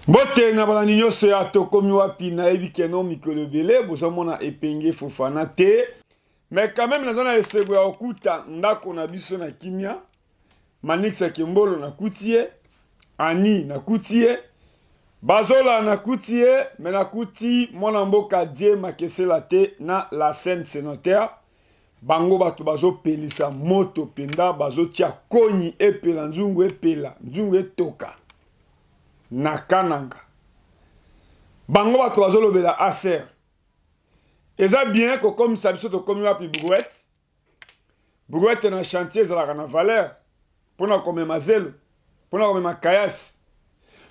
Bote na bala nyonso ya tokomi wapi na yebi keno mikolo ebele bozomona epenge Fofana te, mais quand même nazana esego ya okuta ndako na biso na kimia. Manix Kimbolo na kutie, Ani na kutie, Bazola na kutie, mais na kuti mwana mboka die makesela te na la scène sénotaire. Bango bato bazo pelisa moto penda bazo tia konyi epela nzungu epela nzungu etoka na kananga. Bango bato bazo lobela aser. Eza bien ko comme ça biso to komi wapi brouette. Brouette na chantier za na valeur. Pona comme mazelo, pona comme makayas.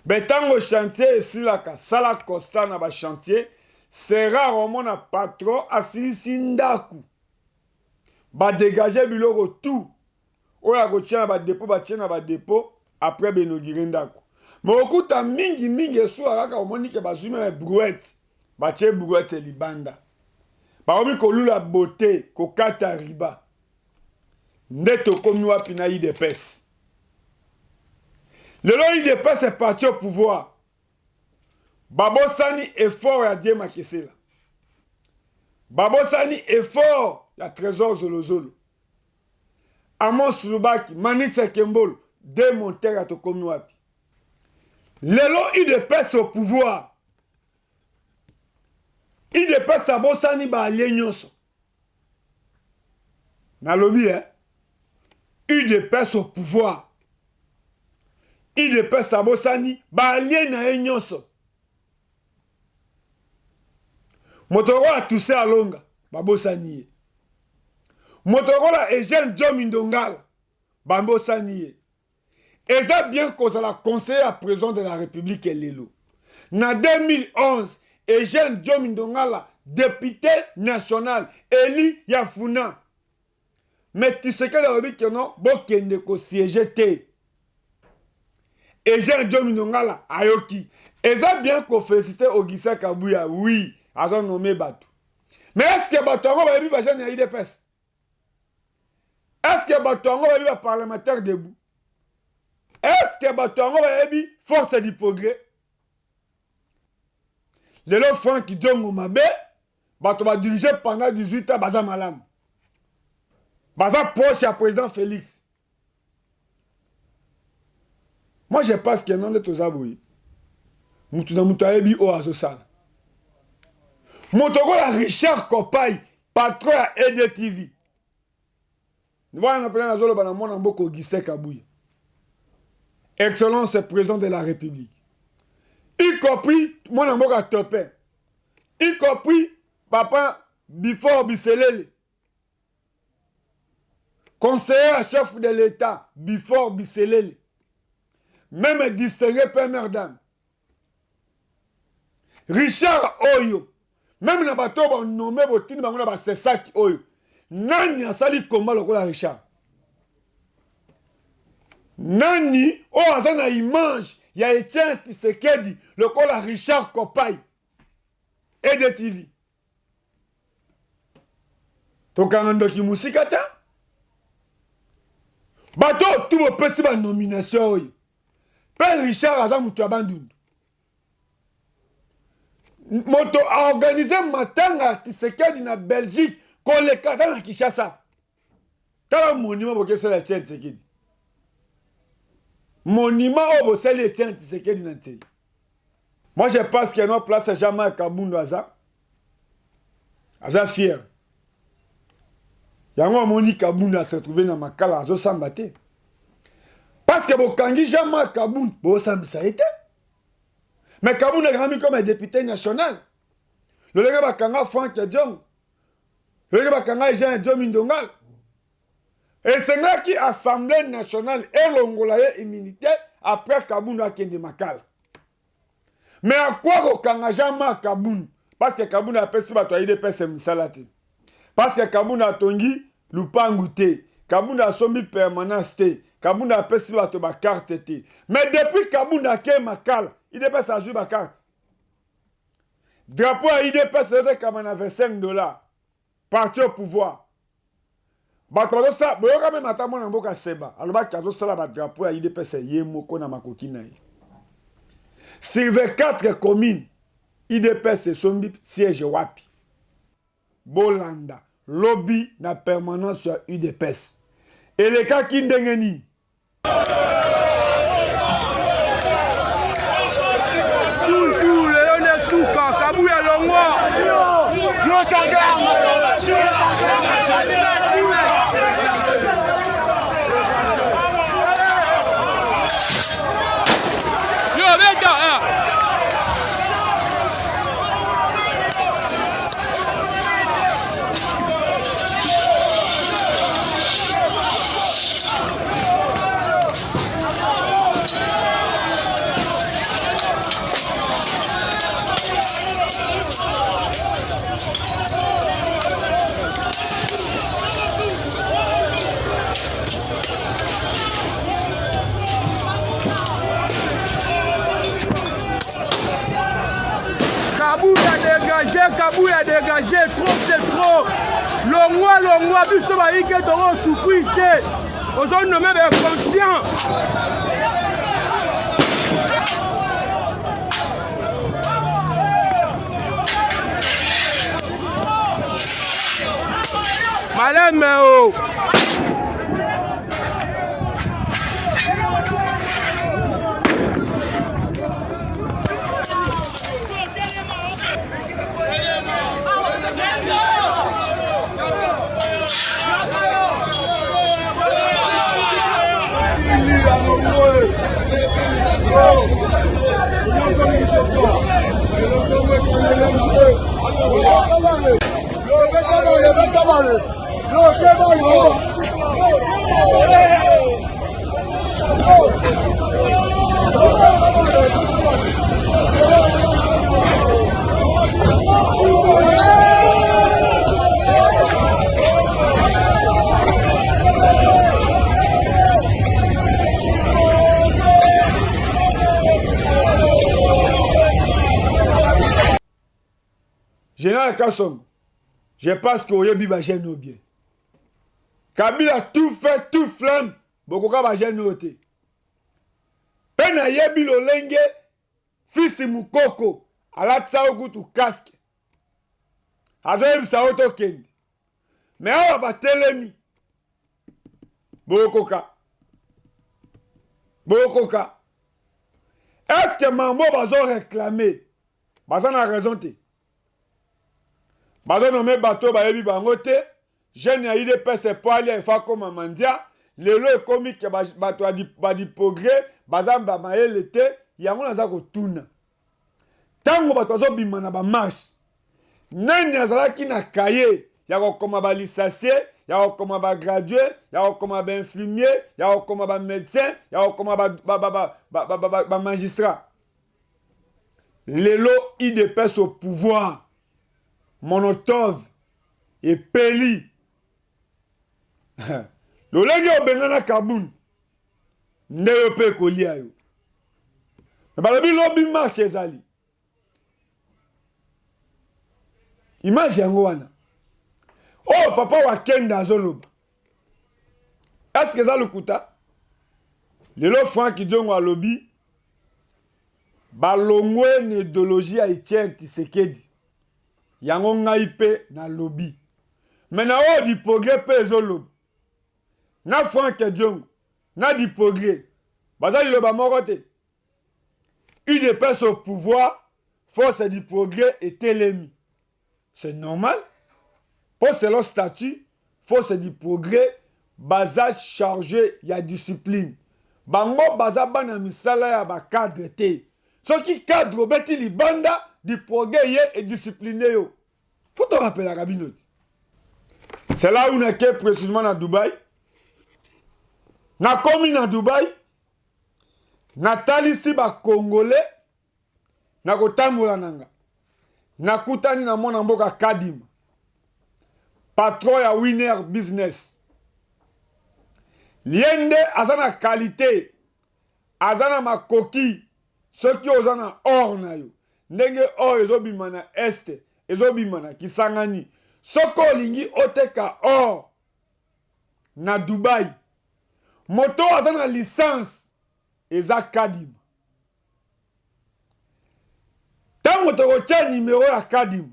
Betango chantier esilaka sala costa na ba chantier, c'est rare au monde patron asisi ndaku. Ba dégager biloko tout. Oya ko tia ba dépôt ba tia na ba dépôt après benogire ndako. Mais okuta mingi esu akaka omoni ke bazuma brouette. Ba tie brouette libanda. Ba omi ko lula beauté ko kata riba. Ndeto komi wapi na IDPS. Le lot IDPS est parti au pouvoir. Babosani effort ya die makesela. Babosani effort ya trésor Zolozolo. Amos Lubaki, Manix Kimbolo, démonter ya tokomi wapi. Le lot IDPS au pouvoir. IDPS abosani ba allié nyonso. Na lobi IDPS au pouvoir. IDPS abosani ba allié na nyonso. Motokola Tousé Alonga babosani. Motokola Eugène Diomindongala babosani. Eza bien cause la conseiller à président de la République Lelo. Na 2011, Eugène Diomindongala député national Eli Yafuna. Mais tu sais que la République non bokende ko siéger te. Eugène Diomindongala ayoki. Eza bien qu'on félicite Augustin Kabouya, oui, à son nommé Batou. Mais est-ce que Batou va vivre à Jeanne IDPS? Est-ce que Batou va vivre parlementaire debout? Est-ce que Batou va vivre force du progrès? Le lot Franck Diongo Mabe, Batou va diriger pendant 18 ans Baza Malam. Baza proche à président Félix. Moi, je pense qu'il y a un nom de Tozaboui. Moutouna Moutaebi o Azosal. Motogola Richard Kopay, patron à EDTV. Nous voyons appeler la zone de mon Mboko Augustin Kabouya. Excellence président de la République. Y compris mon Mboka Topé. Y compris papa Before Bisselele. Conseiller chef de l'État Before Bisselele. Même distingué première dame. Richard Oyo. Même na bato ba nommé botini bango na ba sesaki Oyo. Nani asali komba lokola Richard? Nani o azana image ya Etienne Tshisekedi lokola Richard Kopay EDTV. Tokanga ki musika ta? Bato tout bo pesi ba nomination Oyo. Père Richard aza mutu abandundu. Moto a organisé matanga Tshisekedi na Belgique kolekata na Kinshasa. Tala monument bokese la Etienne Tshisekedi. Monument oboseli Etienne Tshisekedi na Ntseli. Moi je pense qu'il y a une place à Jean-Marc Kabundu aza. Aza fier. Yango amoni Kabundu a se trouvé na makala azo samba te. Parce que bokangi Jean-Marc Kabundu bo sambisa ete. Mais Kabundu est rami comme un député national. Le lega bakanga Franck Diong. Le lega bakanga Jean Diomindongala. Et c'est là qui Assemblée nationale et l'ongolaye immunité après Kabundu a kende makala. Mais à quoi okanga Jean-Marc Kabundu? Parce que Kabundu a pesi bato IDPS misalati. Parce que Kabundu a tongi lupangu te. Kabundu a sombi permanence te. Kabundu a pesi bato ba carte te. Mais depuis Kabundu a ke makala, IDPS a joué ma carte. Drapeau à IDPS c'était comme $25. Parti au pouvoir. Bato ça, boyoka même ata mona mboka seba. Aloba kazo sala ba drapeau à IDPS yemoko na makoti na ye. Sur 24 communes, IDPS sombi siège wapi. Bolanda, lobby na permanence sur UDPS. Et les cas qui ndengeni. Toujours Léon Souka, Kabouya Longwa. Kabou a dégagé, trop c'est trop. Longwa, biso ba ike toro souffrir te. Aujourd'hui nous même conscient. Malem oh. Général Kassom, je pense que Oyebi va gêner bien. Kabila tout fait, tout flamme, Bokoka va gêner noté. Pena Yebi Lolenge, fils Moukoko, à la Tsaogutu casque. Azoyebi Saoto Kendi. Mais on va telemi. Bokoka. Est-ce que Mambo va réclamer? Bazan a raison. Bazo nommé bateau bayebi bangote, jeune ya IDPS pour aller faire comme mandia, lelo comique bato a di progrès, bazamba maele te, yango naza ko tuna. Tango bato zo bima na ba marche. Nani azalaki na kaye, ya ko koma ba licencié, ya ko koma ba gradué, ya ko koma ba infirmier, ya ko koma ba médecin, ya ko koma ba magistrat. Lelo IDPS au pouvoir. Monotov et Peli. Le lenge obengana Kaboun. Ndeyo pe kolia yo. Balobi lobby marche ezali. Image yango wana. Oh papa wa kenda zoloba. Est-ce que ça le kuta? Lelo Franck Diongo a lobby. Balongwe n'idéologie haïtienne Tshisekedi. Yango ngaipe na lobby. Mais na o di progrès pe ezoloba. Na Franck Diongo. Na di progrès. Bazali loba morote. UDPS au pouvoir. Force du progrès et télémi. C'est normal. Pour selon statut. Force du progrès. Baza chargé ya discipline. Bango baza bana misala ya ba cadre te. Ce qui cadre beti li banda. Du progrès et discipliné. Faut te rappeler la cabinote. C'est là où on est précisément à Dubaï. Na komi na Dubaï. Na talisi ba Congolais. Na kotambola nanga. Na kutani na mona mboka Kadima. Patron ya Winner Business. Liende azana qualité. Azana makoki. Ceux qui osana or na yo. Ndenge or ezobima na este, ezobima na Kisangani. Soko lingi oteka or na Dubaï. Moto azana licence eza Kadima. ntango tokotia numéro ya Kadima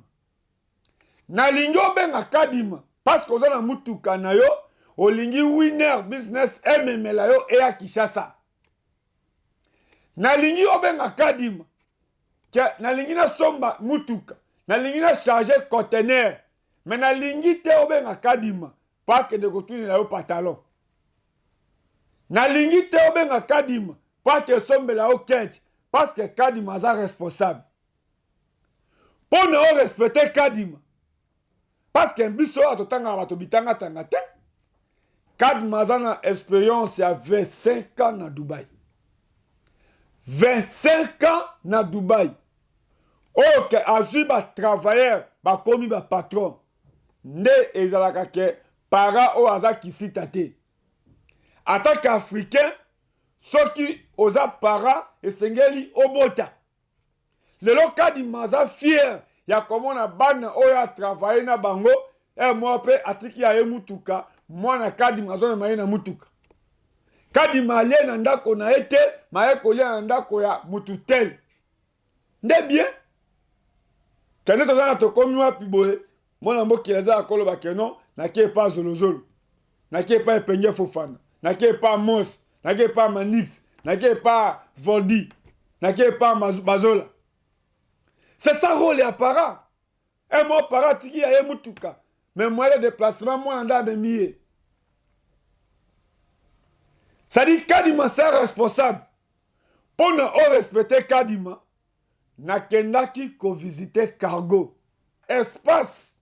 nalingi obenga Kadima parce que oza na mutuka na yo olingi winner business ememela yo eya Kinshasa nalingi obenga Kadima nalingi na somba mutuka nalingi na charger conteneur mais nalingi te obenga Kadima pas que de kotuni na yo pantalon nalingi te obenga Kadima pas que sombela yo kench parce que Kadima aza responsable pour ne respecter Kadima parce que biso atotanga bato bitanga tanga te Kadima aza na expérience ya 25 ans na Dubaï 25 ans na Dubaï ok azui ba travailleur ba komi ba patron nde ezalaka ke para o aza kisita te attaque africain soki oza para esengeli obota lelo Kadima aza fier ya komona bana oyo a travailler na bango moi pe atiki ya ye mutuka mwana Kadima azona maye na mutuka Kadima alie na ndako na ete maye kolia na ndako ya mututel nde bien kende toza na tokomi wapi boye mwana mboki eza akoloba keno nakie pa zolozolo nakie pa Epenge Fofana nakie pa Mos nakie pa Manix nakie pa Voldi nakie pa Bazola. C'est ça rôle ya para. Et moi para tiki ya ye mutuka. Mais moyen de déplacement moi anda de mié. Ça dit Kadima c'est responsable. Pour ne respecter Kadima, na kendaki ko visiter cargo. Espace.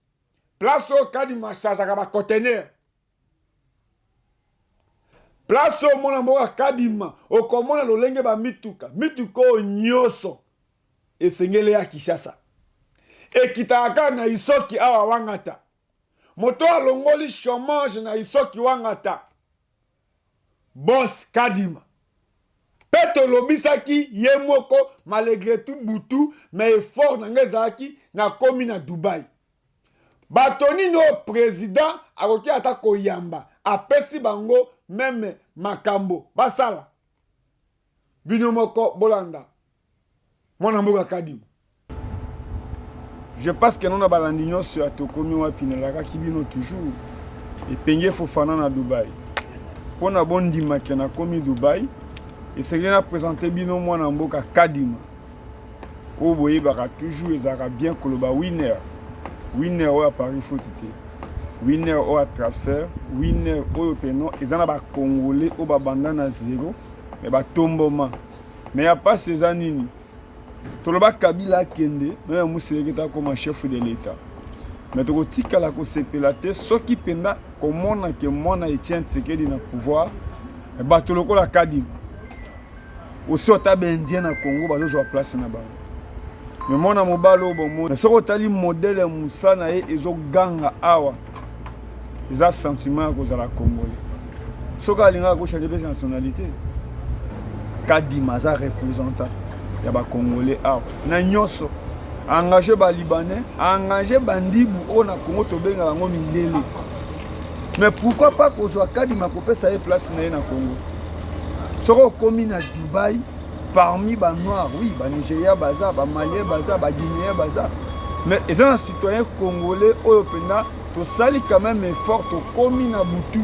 Place au Kadima charge ba conteneur. Place au mona mboka Kadima o komona lolenge ba mituka. Mituka o nyoso. Esengele ya Kinshasa. Ekitaka na isoki awa wangata. Moto alongoli chômage na isoki wangata. Boss Kadima. Peto lobisaki ye moko malgré tout butu mais effort nangezaki na komi na Dubaï. Batoni no président akoki ata koyamba apesi bango même makambo basala. Bino moko bolanda. Je pense que nous avons balandinyo sur Atokomi wapi na laka kibino toujours Epenge Fofana na Dubaï. Pour na bon dima ki na komi Dubaï et c'est bien présenter bino mwana mboka Kadima. O boye baka toujours ezaka bien koloba winner. Winner o a Paris fotité. Winner o a transfert, winner o peno ezana ba congolais o ba banda na zéro mais ba tomboma. Mais y a pas ces années. Toloba Kabila kende mais museleketa comme chef de l'état mais toko tikala ko sepelate soki penda komona ke mona Etienne Tshisekedi na pouvoir e bato lokola Kadima aussi otabe indien na Congo bazo zo place na bango mais mona mobalo bomo na soko tali modèle musana e ezo ganga awa eza sentiment ko za la congolais soka linga ko changer de nationalité Kadima za représentant ya ba congolais na nyoso engagé ba libanais engagé bandibu o na Congo to benga bango mindele mais pourquoi pas kozwa Kadima ko pesa ye place na ye na Congo soko komi na Dubaï parmi ba noirs oui ba Nigeria baza ba Malien baza ba Guinéen baza mais ils un citoyen congolais oyo pena to sali quand même effort to komi na butu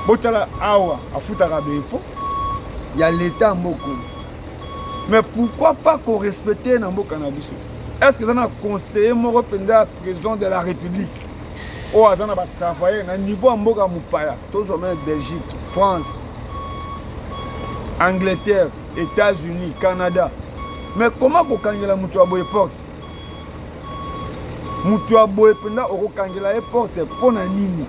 botala awa afutaka bepo ya l'état moko. Mais pourquoi pas qu'on respecte Nambo Cannabis? Est-ce que ça a un conseiller moro penda président de la République? Ou ça a travaillé à niveau Mboka Moupaya, tous au Belgique, France, Angleterre, États-Unis, Canada. Mais comment qu'on kangela mutu aboye porte? Mutu aboye penda oko kangela e porte pour na nini?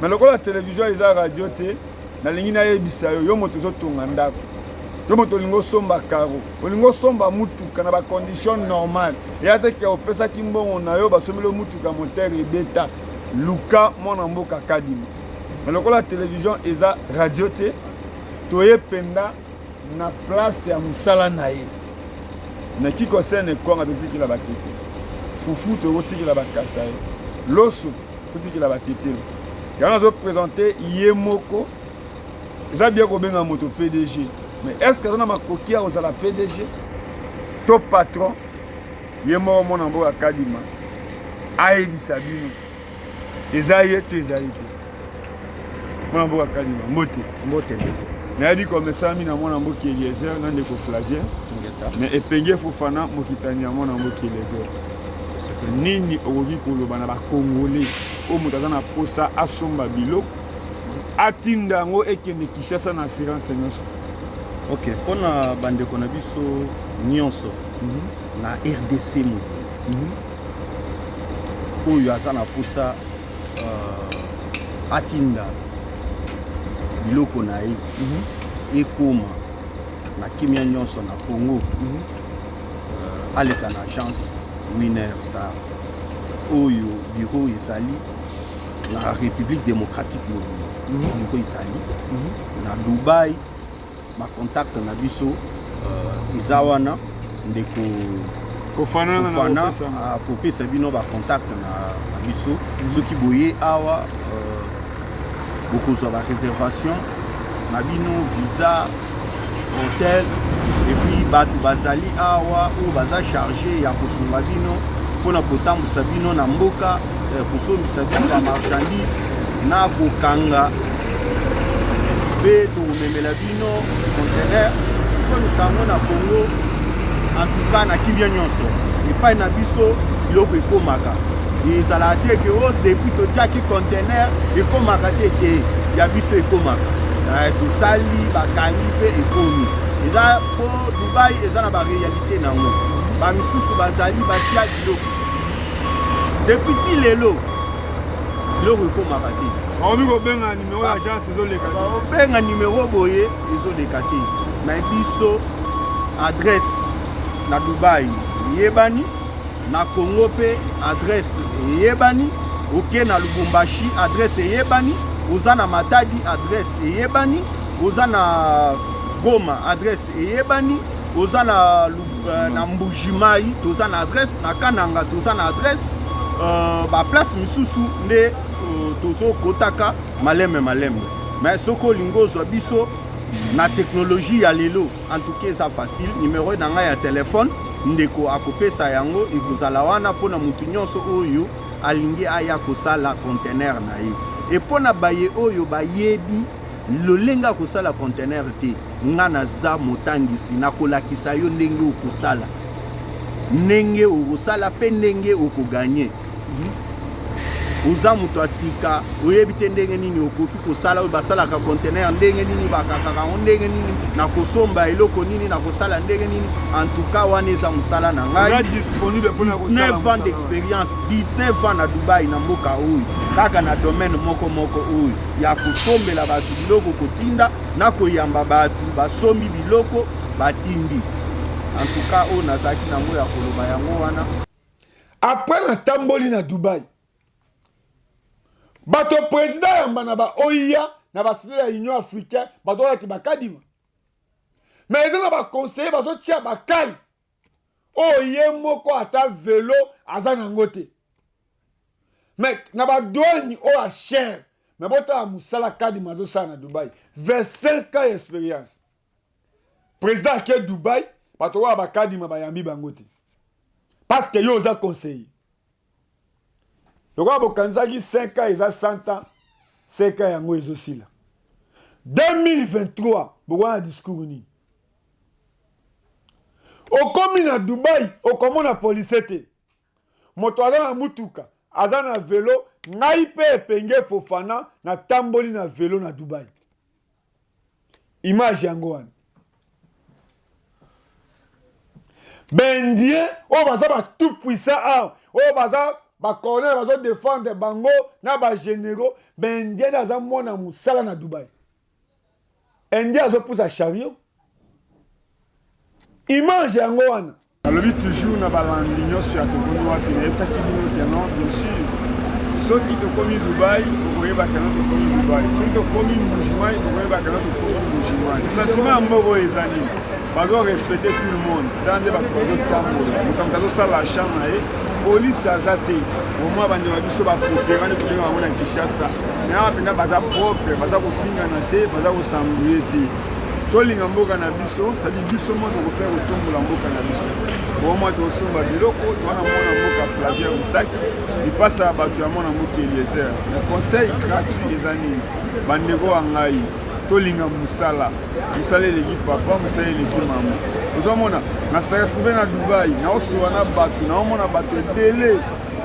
Mais le la télévision et la radio te na lingi na yebisa yo moto zo tonga ndako. Yo moto lingo somba karo, olingo somba mutuka na ba condition normale. Et ate ke opesa kimbongo na yo ba somelo mutuka moteur et beta. Luka mwana mboka Kadima. Mais la télévision et la radio te toye penda na place ya musala na ye. Na ki kosene konga tiki la batete. Fufu to tiki la bakasa ye. Loso tiki la batete. Ya on a présenté Yemoko. Ça bien ko benga moto PDG. Mais est-ce que on a ma coquille aux la PDG? Top patron. ye moko mwana mboka Kadima ayebisa bino eza ye to eza ye te mwana mboka Kadima mbote nayebi komesami na mwana mboki Eliezer na ndeko Flavien mais epenge Fofana mokitani ya mwana mboki Eliezer nini okoki koloba na bakongolais oyo moto aza na posa asomba biloko atinda yango ekende Kinshasa na assurance nyonso? Ok, mpona bandeko na biso nyonso na RDC mobile oyo aza na posa atinda biloko na ye ekoma na kimia nyonso na Congo aleka na agence Winner Star oyo bureau ezali na République démocratique mobile bureau ezali na Dubai bacontact na biso eza wana ndeko Fofana apopesa bino bacontact na biso soki boye awa bokozwa baréservation na bino visa hôtel et puis bato bazali awa oyo baza chargé ya kosunga bino mpona kotambusa bino na mboka kosombisa bino bamarchandise na kokanga mpe tokomemela bino contener tokomisa yango na Congo en tout cas na kimia nyonso epai na biso biloko ekomaka ezala te ke o depuis totiaki contener ekomaka te ya biso ekomaka tosali bakangi mpe ekomi eza po Dubai eza na baréalité nango bamisusu bazali batia biloko depuis ti lelo biloko ekomaka te bakomi kobenga numero ya agence ezoleka te obenga numero boye ezoleka te na biso adresse na Dubai eyebani na Congo mpe adresse eyebani oke na Lubumbashi adresse eyebani oza na Matadi adresse eyebani oza na Goma adresse eyebani oza na Mbujimai toza na adresse na Kananga toza na adresse baplace misusu nde tozokotaka malembe mais soko olingi ozwa biso na technologie ya lelo en tout cas eza facile numero na ngai ya telefone ndeko akopesa yango ekozala wana mpona mutu nyonso oyo alingi aya kosala contener na ye e mpona baye oyo bayebi lolenge akosala contener te nga naza motangisi nakolakisa yo ndenge okosala ndenge okosala mpe ndenge okoganye oza mutu asika oyebi te ndenge nini okoki kosala oyo basalaka contener ndenge nini bakakaka ndenge nini na kosomba eloko nini na kosala ndenge nini en tout cas wana eza mosala na ngai 19 ans d'expérience 19 ans na Dubai na mboka oyo kaka na domaine moko oyo ya kosombela bato biloko kotinda na koyamba bato basombi biloko batindi en tout cas oyo nazalaki nango ya koloba yango wana après na tamboli na Dubai bato président yamba na ba OIA na ba cité ya Union africaine bato ya Kadima mais ils ont ba conseiller bazo tia bakali oye moko ata vélo azana ngote mais na ba douane o a cher mais bota musala Kadima zo sa na Dubai 25 ans d'expérience président ke Dubai bato wa ba Kadima ba yambi bangote parce que yo za conseiller Yoka bokanzaki 5 ans eza 100 ans 5 ans yango ezosila 2023 bokwana discours nini okomi na Dubai okomona police te moto aza na mutuka aza na vélo ngai pe epenge Fofana na tamboli na vélo na Dubai image yango wana bendie o baza ba tout puissant o baza ba colonel bazo défendre bango na ba généraux ben ndie aza mwana musala na Dubai ndie azo pousa chariot image yango wana alobi toujours na balandi nyonso ya tokomi wapi na yebisaki bino ke non bien sûr soki tokomi Dubai okoyebaka na tokomi Dubai soki tokomi Mbujimai okoyebaka na tokomi Mbujimai sentiment moko eza nini bazo respecter tout le monde nzambe bato bazotambola moto azosala achat na ye police aza te omwa bandeko biso bapropre wana kolenga bango na Kinshasa mais awa mpenza baza propre baza kofingana te baza kosambuye te tolinga mboka na biso sadi biso mo tokofere kotombola mboka na biso bomoi tosomba biloko towana mwana mboka Flavien Musaki lipasa ya bato ya mwana mboka Eliezer na conseil gratuit eza nini bandeko ya ngai tolinga mosala eleki papa mosala eleki mama ozomona nasaka trouve na Dubai naosowa na bato naomona bato ebele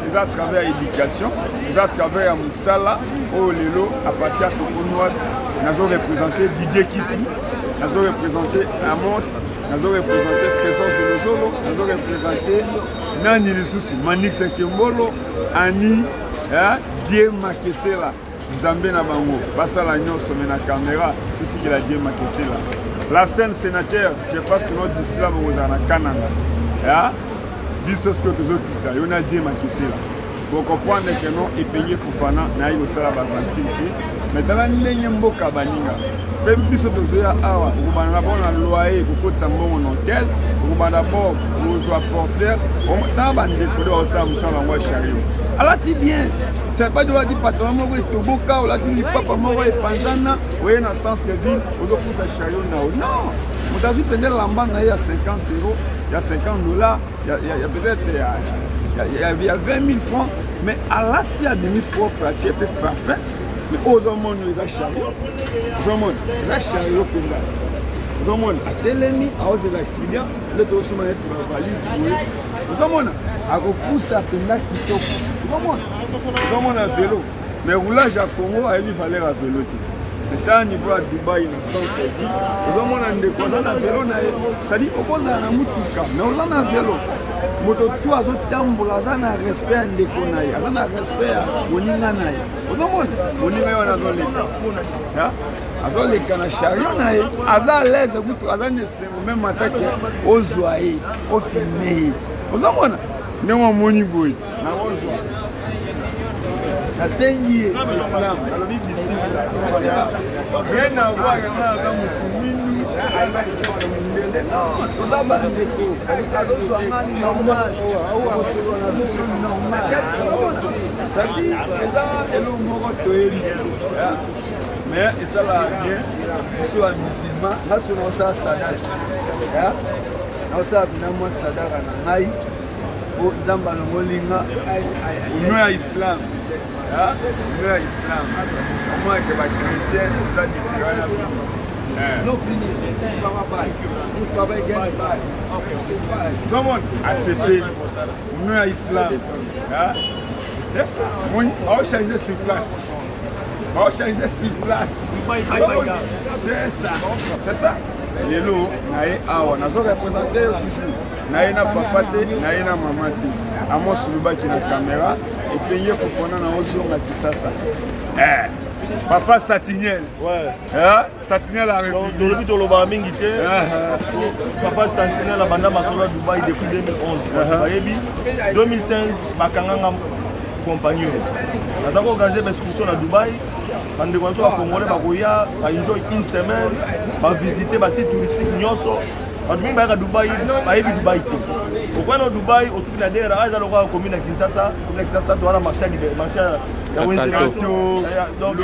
eza à travers l'éducation eza à travers ya mosala oyo lelo apartir ya tokonwa nazo représenter Didier Kipu nazo représenter Amos nazo représenter Trésor Solosolo nazo représenter nani lisusu Manix Kembolo Ani Die Makesela Nzambe na bango basala nyonso me na caméra tutikela Die Makesela la scène sénateur je pense que notre islam ozala na kananga biso soki tozotuta yo na Die Makesela bokopwande ke non epeye Fofana nayi kosala bavantile te me tala ndenge mboka baninga mpe biso tozoya awa okobanda na bona loyer kokotisa mbongo na hotel okobanda bo kozwa porteur tala bandeko de basala mosala yango ya chario alati bien c'est pas de la patron moko etoboka olati lipapa moko epanzana oye na centre ville ozokuta chario nao non moto azwi pende lamba na ye ya 50 euros ya 50 dollars ya peut-être il y a 20 000 francs mais alati ademi propre atie pe parfait mais ozomona eza chariot ozomona eza chariot mpenza ozomona atelemi aozela client nde tozosoma neti bavalise boye ozomona akopusa mpenza kitoko ozomona velo mais roulage ya Congo ayebi valeur ya velo te eta niveau ya Dubai na centre ville ozomona ndeko aza na velo na ye cestadire okozala na mutuka mais oza na velo moto tu azotambola aza na respect ya ndeko na ye aza na respect ya moninga na ye ozomona moninga ye wana azoleka na chariot na ye aza à l'aise kutu aza na esengo meme atake ozwa ye ofilme ye ozomona ndenge omoni boye nakozwa nasengi ye islam alobi bisila rien à voir na aza motu mingi toza bandeko azozwanga normal kosolola na biso normal sadi eza eloko moko toyebi te mais esala bien biso ya musulman ngaso naosala sadaka naosala bina mwa sadaka na ngai po nzambe alongolinga uno ya islam uno ya islam omwake bachrétien eza différent ya bino Comment ACP, on est à Islam. C'est ça. On va changer sur place. On va changer sur place. C'est ça. C'est ça. Les lots, on a représenté toujours. Naye na papa te, naye na maman te. Amos Luba qui na caméra et payé Fofana na ozonga kisasa. Papa Satiniel. Ouais. Satiniel a république. Papa Satiniel a banda masola Dubaï depuis 2011. 2016, Bakanganga compagnon. On a organisé une excursion à Dubaï. On a Congolais bakoya, ba enjoy une semaine, ba visiter ba site touristique nyonso. Badumi ba Dubaï, ba yebi Dubaï te. Pourquoi no Dubaï au souk na dera, aza lokwa commune à Kinshasa, to wana marché donc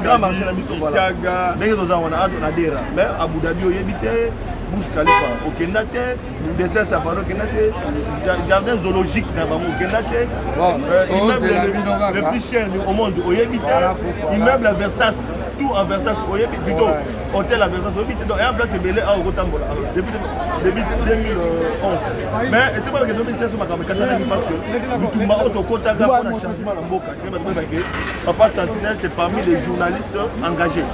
grand marché na biso voilà ndenge toza wana na dera mais Abu Dhabi oyebi te Burj Khalifa okenda te désert safari okenda te jardin zoologique na bango okenda te immeuble le plus cher au monde oyebi te immeuble à Versace tout en Versace oyebi plutôt hôtel à Versace oyebi te donc en place ebele a okotambola depuis 2011 mais c'est pas que 2016 makambo kasana parce que mutumba otokotaka pour le changement na mboka c'est pas que Papa Sentinelle c'est parmi les journalistes engagés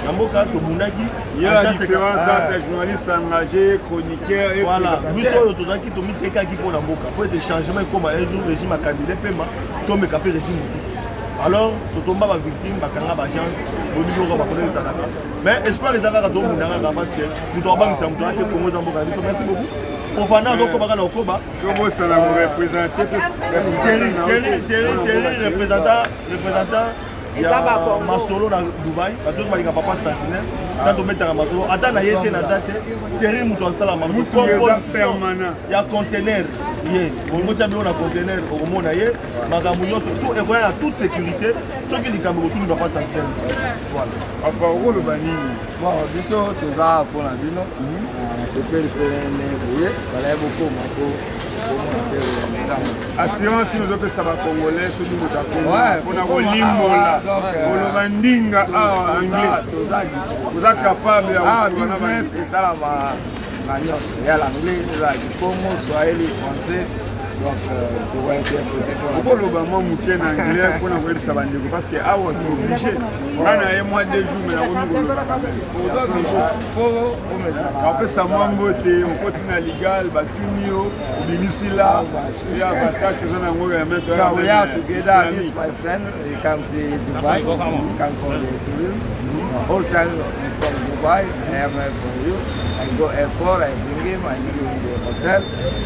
na mboka to munaki il y a la différence entre les journalistes engagés chroniqueurs et voilà biso oyo tozaki to miteka ki pour na mboka pour des changements comme un jour régime candidat pema to me capé régime mosusu alors totomba ba victime bakanga ba agence boniko ba connaître ça mais espoir les avaka to munanga parce que nous doit banque ça muto ate Congo za mboka biso merci beaucoup Fofana zoko baka na okoba comment ça la représenter Thierry représentant Il y a Masolo dans Dubaï, quand tu vas papa Sentinelle, quand tu mets à Masolo, attends, il y a une date, Thierry Mouton Salama, permanent. Il y a conteneur, il y a conteneur au monde, surtout, et voilà, toute sécurité, ceux qui disent que tu ne vas pas Sentinelle. Voilà. Après, où le banni? Bon, biso, tout ça pour la vie, non? C'est peu de voilà beaucoup. Assurance nous opé ça va congolais ceux qui nous appellent on a volimbola olobandinga anglais vous êtes capable à business et ça la nyonso ya l'anglais la congo swahili français donc tu vas interpréter pour le moment muté en anglais pour nous ça va ndeko parce que awa tu obligé bana et moi 2 jours mais na komi pour ça après ça mambote on continue légal batunio binisila ya batata zona ngo ya mettre we are together this my friend he comes to Dubai come for the tourism all time from Dubai I am for you I go airport I bring him I give him the hotel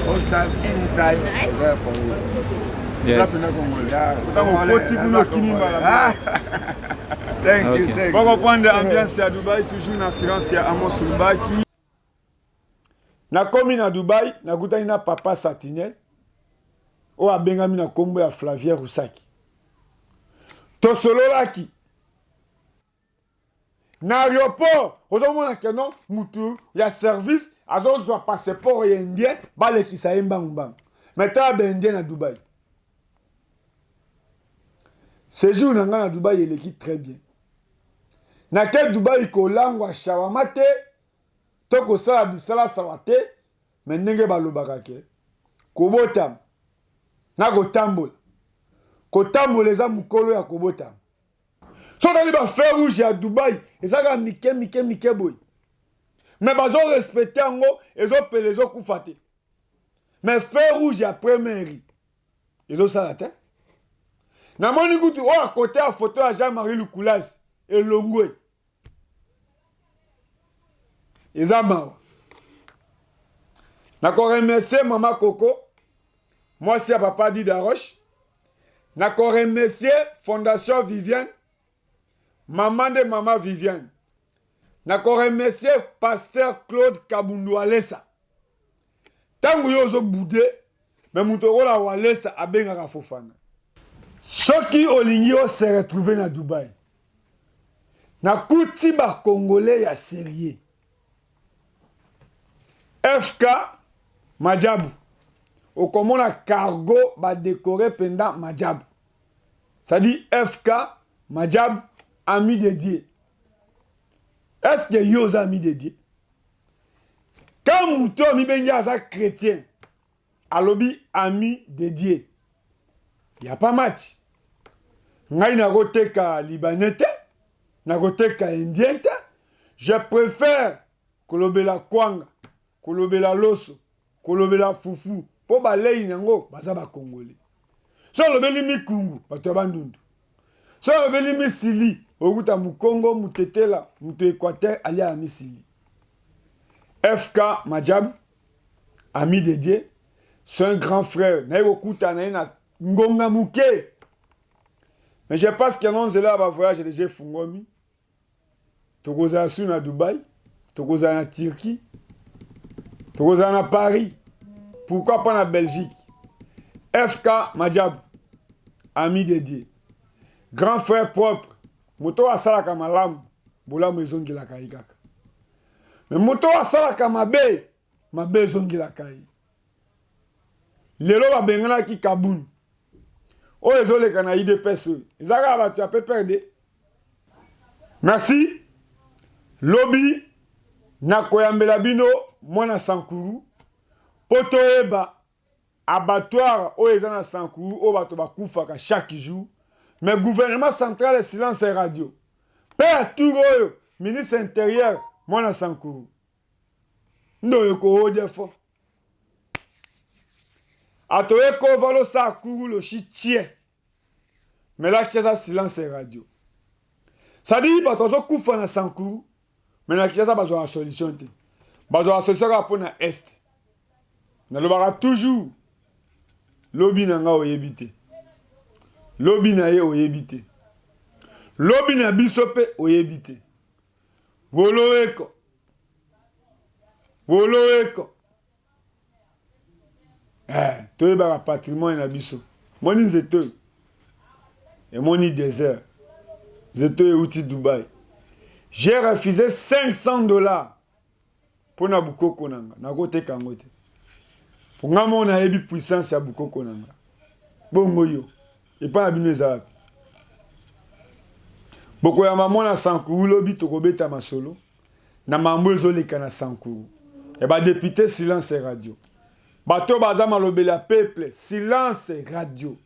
all time anytime I there for you. Yes. Thank you. Pour reprendre l'ambiance à Dubaï, toujours dans silence à Amos Lubaki. Na komi na Dubaï, na gutani na papa Satinel. O abengami na kombo ya Flavien Roussaki. To sololaki. Na aéroport, ozomona que non, mutu ya service, azozwa passeport indien, balekisa yembangubang. Maintenant indien à Dubaï. Séjour na Dubaï il est très bien. Na quel Dubaï ko langwa shawama te, to ko sala bisala sawate, mais ndenge balobaka ke. Ko botam. Na ko tambola. Ko tambola eza mukolo ya ko botam. So dali ba fer rouge à Dubaï, ezaka mike boy. Mais bazo respecter ngo, ezo pelezo kufate. Mais fer rouge à première. Ezo salate. Na moni kutu o à côté à photo à Jean-Marie Lukulas et Longwe. Ezama. Na ko remercier maman Coco. Moi c'est papa Dida Roche. Na ko remercier Fondation Viviane. Maman de maman Viviane. Na ko remercier pasteur Claude Kabundu Alessa. Tangu yo zo boudé, mais mutoro la Walesa abengaka Fofana. Ceux qui olingi o se retrouver na Dubaï. Na kuti ba Congolais ya sérieux. FK Majabu. Au komona cargo ba décoré pendant Majabu. Ça dit FK Majabu ami de Dieu. Est-ce que yo ami de Dieu? Quand mouton mi bengi asa chrétien, alobi ami de Dieu. Il n'y a pas match. Ngai na koteka libanais te, na koteka indien te. Je préfère kolobela kwanga, kolobela loso, kolobela fufu. Po balei nango baza ba Congolais. So lobeli mikungu bato bandundu. So lobeli misili okuta mukongo mutetela muto Équateur ali à misili. FK Majab, ami de Dieu, c'est un grand frère. Na okuta na ngonga muke. Mais je pense que non là va voyage déjà fungomi. Tokoza su na Dubaï, tokoza na Turquie, tokoza na Paris. Pourquoi pas na Belgique? FK Majab, ami de Dieu. Grand frère propre. Moto asalaka malamu, bolamu ezongila kayikaka. Mais moto asalaka mabe ezongila kayi. Lelo ba bengana ki kabun. O ezoleka na IDPS. Ezaka ba tu as perdre. Merci. Lobby na koyambela bino mwana Sankuru. Poto eba abattoir o ezana Sankuru o bato bakufaka chaque jour. Mais gouvernement central est silence et radio. Père Touroyo, ministre intérieur, mwana Sankuru. Ndo yoko odefo. Atoyeko valo Sankuru lo chitie. Mais là, c'est silence et radio. Ça dit, parce que kufa na Sankuru, mais là, c'est besoin de solution. Besoin de solution pour na est. Na lobara toujours. Lobby na nga oyebite. Lobby na ye oyebite. lobi na biso pe oyebite woloeko toyebaka patrimoine na biso moni nzete oyo emoni désert nzete oyo euti Dubaï. J'ai refusé $500 pour na bukoko nanga nakoteka yango te po nga mo nayebi puissance ya bukoko nanga bongo yo epa na bino eza wapi bokoyamba mwana sankuru lobi tokobeta masolo na mambo ezoleka na sankuru e badepute silence radio bato baza malobeli ya peuple silence radio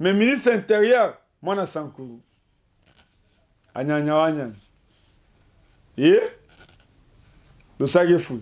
mais ministre intérieur mwana sankuru anyanya wanyanya ye losaki fui